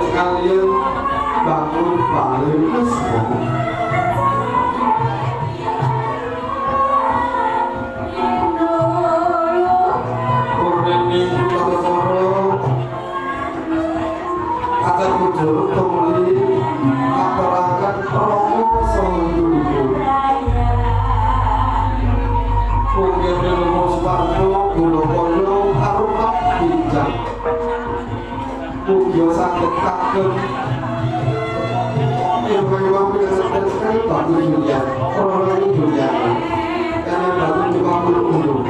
Sekalian bangun balik ke semua. Purneni Putara kata kudur kembali katerakan promo soludur. Mungkin rumus parno gula kono harumat bijak. Mungkin sakit takut. Yang memang berdasarkan sekali batu dunia, orang ini dunia, karena batu 50 undung.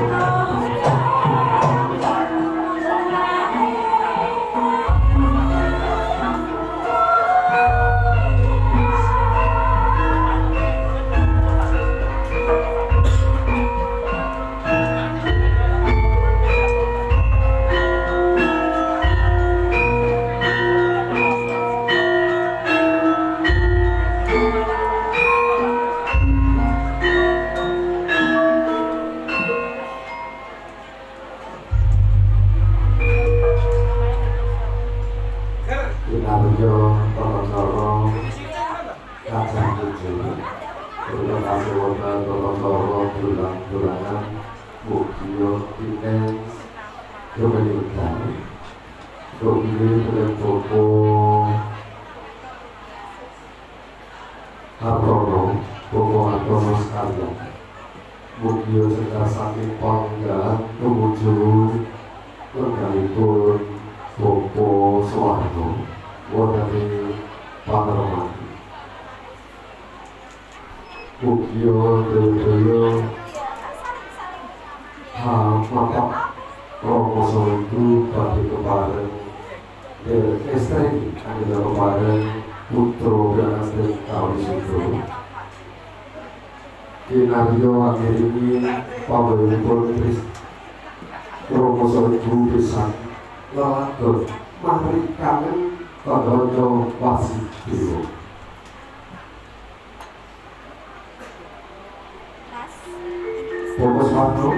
Kinaryo akhir ini pambalipun Romoso Ibu Pisan lelagon mari kangen Kodono Wasidewa. Bapak Soeharto